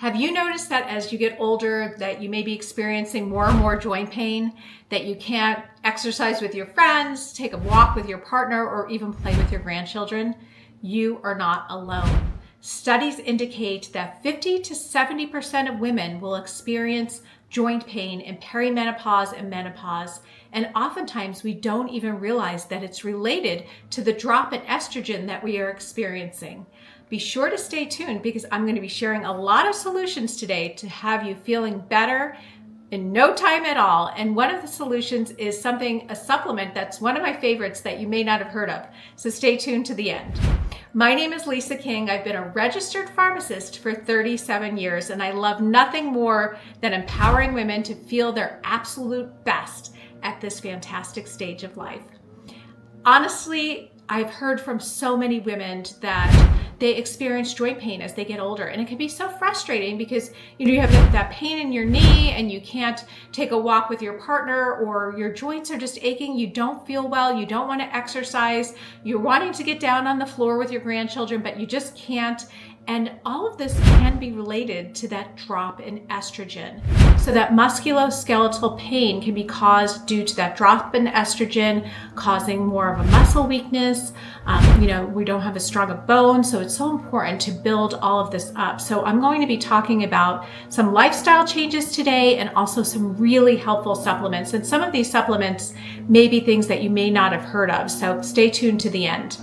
Have you noticed that as you get older that you may be experiencing more and more joint pain, that you can't exercise with your friends, take a walk with your partner, or even play with your grandchildren? You are not alone. Studies indicate that 50 to 70% of women will experience joint pain in perimenopause and menopause, and oftentimes we don't even realize that it's related to the drop in estrogen that we are experiencing. Be sure to stay tuned because I'm going to be sharing a lot of solutions today to have you feeling better in no time at all. And one of the solutions is a supplement that's one of my favorites that you may not have heard of. So stay tuned to the end. My name is Lisa King. I've been a registered pharmacist for 37 years, and I love nothing more than empowering women to feel their absolute best at this fantastic stage of life. Honestly, I've heard from so many women that they experience joint pain as they get older, and it can be so frustrating because you have that pain in your knee and you can't take a walk with your partner, or your joints are just aching, you don't feel well, you don't want to exercise, you're wanting to get down on the floor with your grandchildren, but you just can't. And all of this can be related to that drop in estrogen. So that musculoskeletal pain can be caused due to that drop in estrogen, causing more of a muscle weakness. We don't have as strong of bone, so it's so important to build all of this up. So I'm going to be talking about some lifestyle changes today and also some really helpful supplements. And some of these supplements may be things that you may not have heard of. So stay tuned to the end.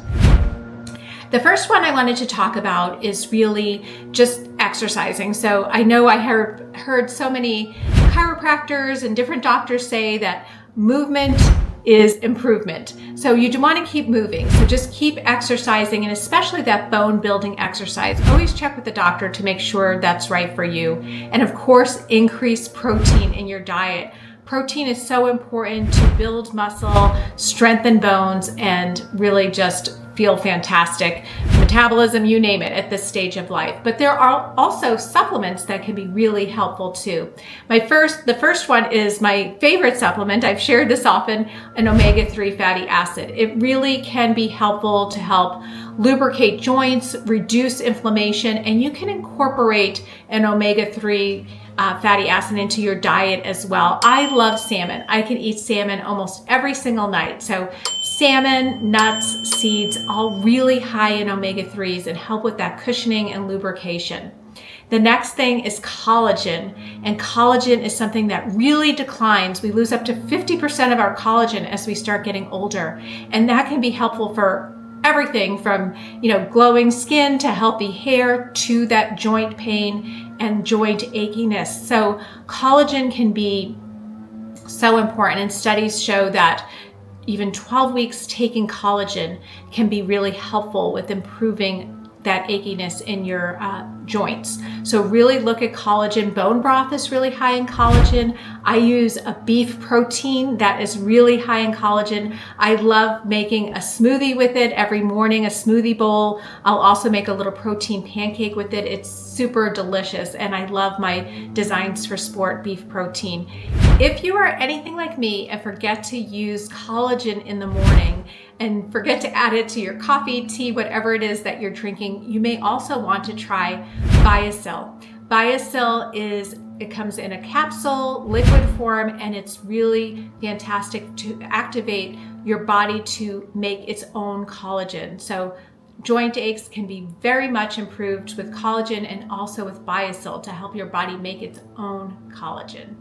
The first one I wanted to talk about is really just exercising. So I know I heard so many chiropractors and different doctors say that movement is improvement. So you do want to keep moving. So just keep exercising, and especially that bone building exercise. Always check with the doctor to make sure that's right for you. And of course, increase protein in your diet. Protein is so important to build muscle, strengthen bones, and really just feel fantastic. Metabolism, you name it, at this stage of life. But there are also supplements that can be really helpful too. The first one is my favorite supplement. I've shared this often, an omega-3 fatty acid. It really can be helpful to help lubricate joints, reduce inflammation, and you can incorporate an omega-3 fatty acid into your diet as well. I love salmon. I can eat salmon almost every single night. So salmon, nuts, seeds, all really high in omega-3s and help with that cushioning and lubrication. The next thing is collagen, and collagen is something that really declines. We lose up to 50% of our collagen as we start getting older, and that can be helpful for everything from, glowing skin to healthy hair to that joint pain and joint achiness. So collagen can be so important, and studies show that even 12 weeks taking collagen can be really helpful with improving that achiness in your joints. So really look at collagen. Bone broth is really high in collagen. I use a beef protein that is really high in collagen. I love making a smoothie with it every morning, a smoothie bowl. I'll also make a little protein pancake with it. It's super delicious, and I love my Designs for Sport beef protein. If you are anything like me and forget to use collagen in the morning and forget to add it to your coffee, tea, whatever it is that you're drinking, you may also want to try Biosil. It comes in a capsule, liquid form, and it's really fantastic to activate your body to make its own collagen. So joint aches can be very much improved with collagen and also with Biosil to help your body make its own collagen.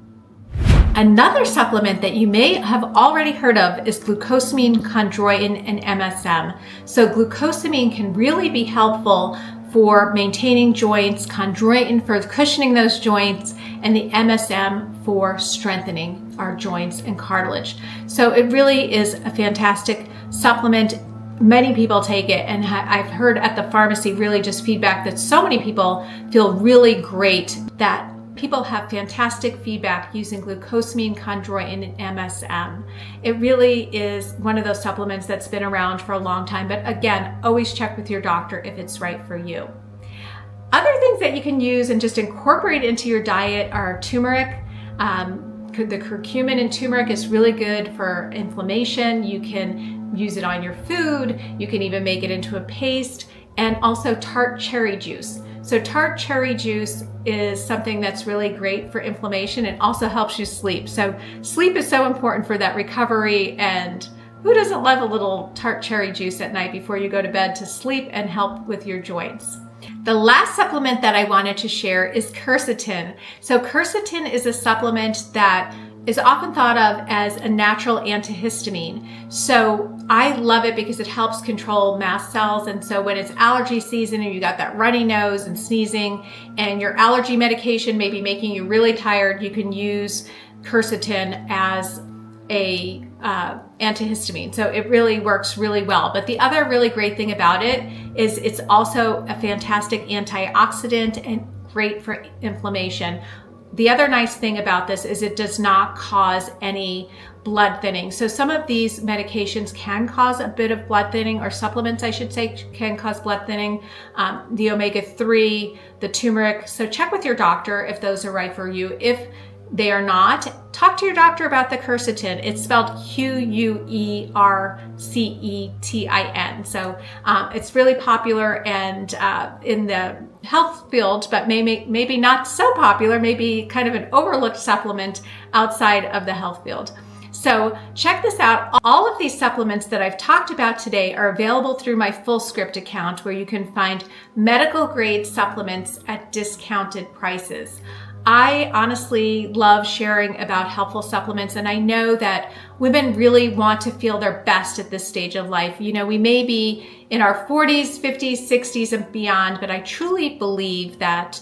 Another supplement that you may have already heard of is glucosamine, chondroitin, and MSM. So glucosamine can really be helpful for maintaining joints, chondroitin for cushioning those joints, and the MSM for strengthening our joints and cartilage. So it really is a fantastic supplement. Many people take it, and I've heard at the pharmacy really just feedback that so many people feel really great, that people have fantastic feedback using glucosamine, chondroitin, and MSM. It really is one of those supplements that's been around for a long time, but again, always check with your doctor if it's right for you. Other things that you can use and just incorporate into your diet are turmeric. The curcumin in turmeric is really good for inflammation. You can use it on your food. You can even make it into a paste, and also tart cherry juice. So tart cherry juice is something that's really great for inflammation. It also helps you sleep. So sleep is so important for that recovery, and who doesn't love a little tart cherry juice at night before you go to bed to sleep and help with your joints? The last supplement that I wanted to share is quercetin. So quercetin is a supplement that is often thought of as a natural antihistamine. So I love it because it helps control mast cells. And so when it's allergy season and you got that runny nose and sneezing and your allergy medication may be making you really tired, you can use quercetin as a antihistamine. So it really works really well. But the other really great thing about it is it's also a fantastic antioxidant and great for inflammation. The other nice thing about this is it does not cause any blood thinning. So some of these medications can cause a bit of blood thinning, or supplements, I should say, can cause blood thinning. The omega-3, the turmeric. So check with your doctor if those are right for you. If they are not, talk to your doctor about the quercetin. It's spelled Quercetin. So it's really popular and in the health field, but maybe not so popular, maybe kind of an overlooked supplement outside of the health field. So check this out. All of these supplements that I've talked about today are available through my Fullscript account, where you can find medical grade supplements at discounted prices. I honestly love sharing about helpful supplements, and I know that women really want to feel their best at this stage of life. You know, we may be in our 40s, 50s, 60s, and beyond, but I truly believe that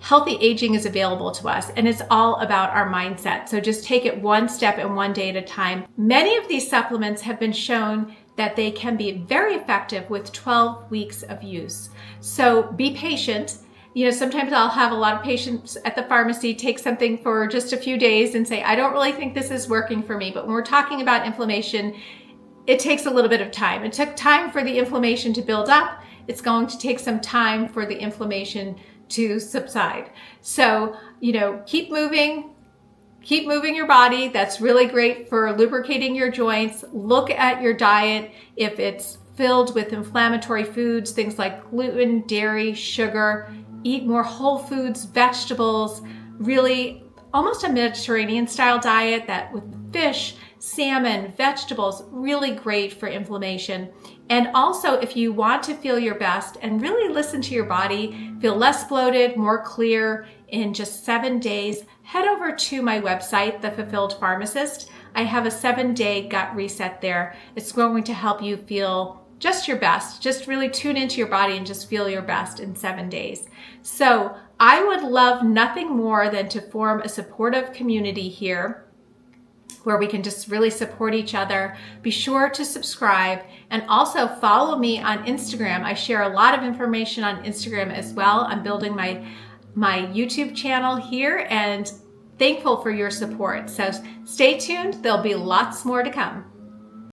healthy aging is available to us, and it's all about our mindset. So just take it one step and one day at a time. Many of these supplements have been shown that they can be very effective with 12 weeks of use. So be patient. You know, sometimes I'll have a lot of patients at the pharmacy take something for just a few days and say, I don't really think this is working for me. But when we're talking about inflammation, it takes a little bit of time. It took time for the inflammation to build up. It's going to take some time for the inflammation to subside. So, you know, keep moving your body. That's really great for lubricating your joints. Look at your diet. If it's filled with inflammatory foods, things like gluten, dairy, sugar, eat more whole foods, vegetables, really almost a Mediterranean style diet that with fish, salmon, vegetables, really great for inflammation. And also, if you want to feel your best and really listen to your body, feel less bloated, more clear in just 7 days, head over to my website, The Fulfilled Pharmacist. I have a 7-day gut reset there. It's going to help you feel just your best. Just really tune into your body and just feel your best in 7 days. So I would love nothing more than to form a supportive community here where we can just really support each other. Be sure to subscribe and also follow me on Instagram. I share a lot of information on Instagram as well. I'm building my YouTube channel here and thankful for your support. So stay tuned. There'll be lots more to come.